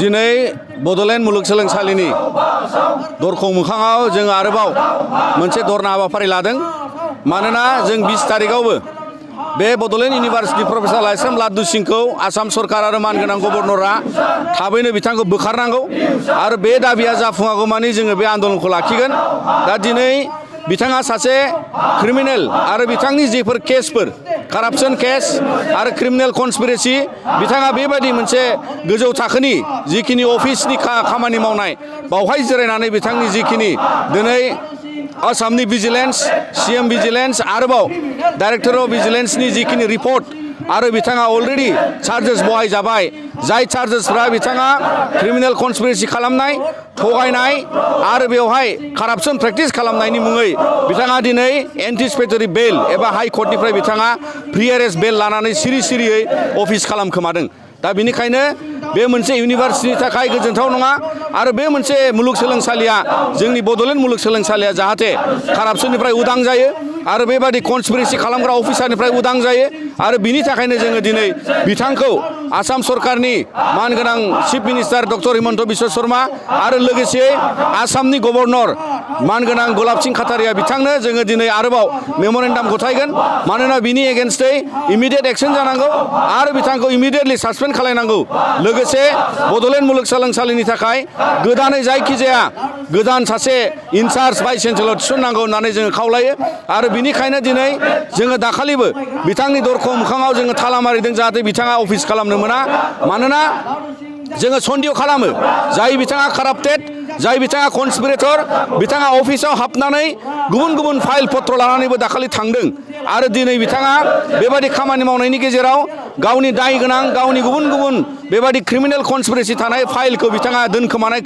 दिनै बड'लेण्ड मुलुगसोलोंसालिनि दरखं मोखाङाव जों आरोबाव मोनसे धरना हाबाफारि लादों मानोना जों 20 तारिखआवबो बे बड'लेण्ड इउनिभार्सिटि प्रफेसार लाइस्राम लादु सिंखौ आसाम सरकार आरो मानगोनां गभर्नरा थाबैनो बिथांखौ बोखारनांगौ आरो बे दाबिया जाफुङागौमानि जोङो बे आन्दोलनखौ लाखिगोन। दा दिनै बिथाङा सासे क्रिमिनेल आरो बिथांनि जेफोर केसफोर कारापसन केस आरो क्रिमिनेल कनस्पिरेसि बिथाङा बेबायदि मोनसे गोजौ थाखोनि जिखिनि अफिसनि खामानि मावनाय बावहाय जिरायनानै बिथांनि जिखिनि दिनै आसामनि भिजिलेन्स CM भिजिलेन्स आरोबाव डाइरेक्टर अफ भिजिलेन्सनि जिखिनि रिपर्ट आरो बिथाङा अलरेडि चार्जेस बहायजाबाय जाय चार्जेसफ्रा बिथाङा क्रिमिनेल कनस्पिरेसि खालामनाय थगायनाय आरो बेवहाय कारापसन प्रेक्टिस खालामनायनि मुङै बिथाङा दिनै एन्टिसिपेटरि बेल एबा हाइ कर्टनिफ्राय बिथाङा प्रि एरेस्ट बेल लानानै सिरियै अफिस खालामखोमादों। दा बेनिखायनो बे मोनसे इउनिभार्सिटिनि थाखाय गोजोनथाव नङा आरो बे मोनसे मुलुगसोलोंसालिया जोंनि बड'लेण्ड मुलुगसोलोंसालिया जाहाथे कारापसननिफ्राय उदां जायो आरो बेबादि कनस्पिरेसि खालामग्रा अफिसारनिफ्राय उदां जायो आरो बिनि थाखायनो जोङो दिनै बिथांखौ आसाम सरकारनि मानगोनां chief minister doctor Himanta Biswa Sharma आरो लोगोसे आसामनि गभर्नर मानगोनां गुलाब सिं खाटारिया बिथांनो जोङो दिनै आरोबाव मेम'रेन्डाम गथायगोन मानोना बिनि एगेन्स्टै इमिडियेट एक्सन जानांगौ आरो बिथांखौ इमिडियेटलि सासपेन्ड खालायनांगौ। लोगोसे बड'लेण्ड मुलुगसोलोंसालिनि थाखाय गोदानै जायखिजाया गोदान सासे इनचार्ज भाइस चेन्सेलर थिसननांगौ होननानै जोङो खावलायो आरो बिनिखायनो दिनै जोङो दाखालिबो बिथांनि दरखं मोखाङाव जोङो थाला मारिदों जाहाथे बिथाङा अफिस खालामनो मोना मानोना जोङो सन्देह खालामो जाय बिथाङा काराप्टेड जाय बिथाङा कनस्पिरेटर बिथाङा अफिसाव हाबनानै गुबुन फाइल पत्र लानानैबो दाखालि थांदों आरो दिनै बिथाङा बेबादि खामानि मावनायनि गेजेराव गावनि दाय गोनां गावनि गुबुन बेबादि क्रिमिनेल कनस्पिरेसि थानाय फाइलखौ बिथाङा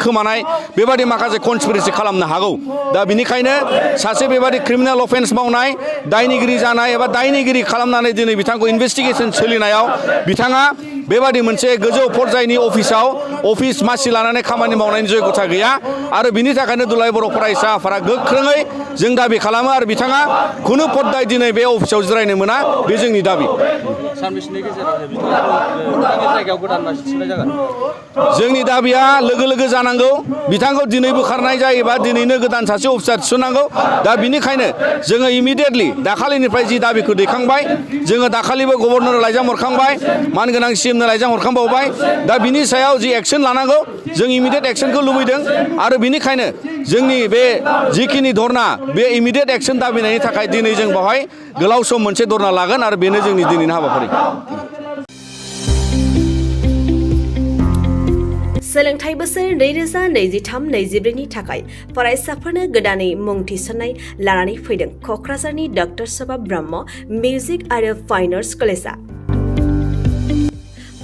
खोमानाय बेबादि माखासे कनस्पिरेसि खालामनो हागौ। दा बिनिखायनो सासे बेबादि क्रिमिनेल अफेन्स मावनाय दायनिगिरि जानाय एबा दायनिगिरि खालामनानै दिनै बिथांखौ इनभेस्टिगेसन सोलिनायाव बिथाङा बेबादि मोनसे गोजौ पर्यायनि अफिसाव अफिस मासि लानानै खामानि मावनायनि जयगथा गैया आरो बिनि थाखायनो दुलाराय बर' फरायसा आफादा गोख्रोङै जों दाबि खालामो आरो बिथाङा खुनु पद्दाय दिनै बे अफिसाव जिरायनो मोना बे जोंनि दाबि। जोंनि दाबिया लोगो जानांगौ बिथांखौ दिनै बोखारनाय जायोबा दिनैनो गोदान सासे अफिसार थिसननांगौ। दा बिनिखायनो जोङो इमिडियेटलि दाखालिनिफ्राय जि दाबिखौ दैखांबाय जोङो दाखालिबो गभर्नरनो लाइजाम हरखांबाय मानगोनां CMनो लाइजाम हरखांबावबाय। दा बिनि सायाव जि एक्सन लानांगौ जों इमिडियेट एक्सनखौ लुबैदों आरो बिनिखायनो जोंनि बे जिखिनि धरना बे इमिडियेट एक्सन दाबिनायनि थाखाय दिनै जों बेवहाय गोलाव सम मोनसे धरना लागोन आरो बेनो जोंनि दिनैनि हाबाफारि। सोलोंथाइ बोसोर 2023-24 नि थाखाय फरायसाफोरनो गोदानै मुं थिसननाय लानानै फैदों क'क्राझारनि डक्टर सभा ब्रह्म मिउजिक आरो फाइन आर्ट्स कलेजआ।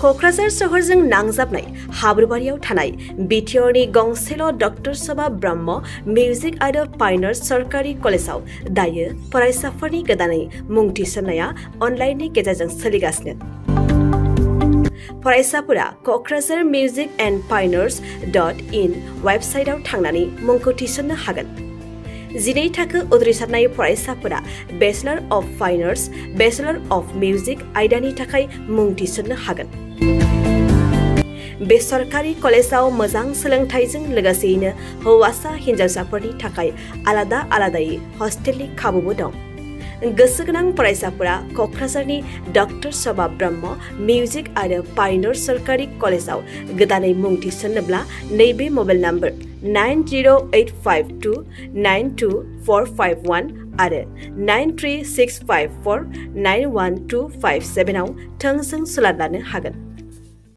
क'क्राझार सहरजों नांजाबनाय हाब्रुबारियाव थानाय बिटिआरनि गंसेल' डक्टर सभा ब्रह्म मिउजिक आरो फाइन आर्ट्स सरकारि कलेजआव दायो फरायसाफोरनि गोदानै मुं थिसननाया अनलाइननि गेजेरजों सोलिगासिनो। फरायसाफोरा क'क्राझार मिउजिक एन्ड फाइन आर्ट्स.in वेबसाइटआव थांनानै मुंखौ थिसननो हागोन। 12 थाखो उद्रिसारनाय फरायसाफोरा bachelor of fine arts, bachelor of music आयदानि थाखाय मुं थिसननो हागोन। बे सरकारि कलेजआव मोजां सोलोंथाइजों लोगोसेयैनो हौवासा हिन्जावसाफोरनि थाखाय आलादायै हस्टेलनि खाबुबो दं। गोसो गोनां फरायसाफोरा क'क्राझारनि डक्टर सभा ब्रह्म मिउजिक आरो फाइन आर्ट्स सरकारि कलेजआव गोदानै मुं थिसन्नोब्ला नैबे मबाइल नम्बर 9085292451 आरो 93654912557 आव थोंजों सुलाद लानो हागोन।